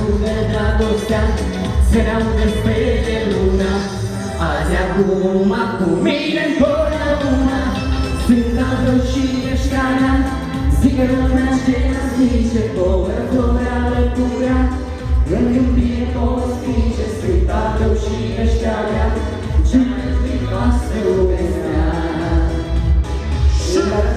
aude dragostea, să ne aude spre luna. Azi acum, cu mine întotdeauna, sunt al tău și ești a mea. Zic că lumea aceea zice, fără flori alătura, în iubire poți zice, sunt al tău și ești a mea, cea mai frumoasă lumea. La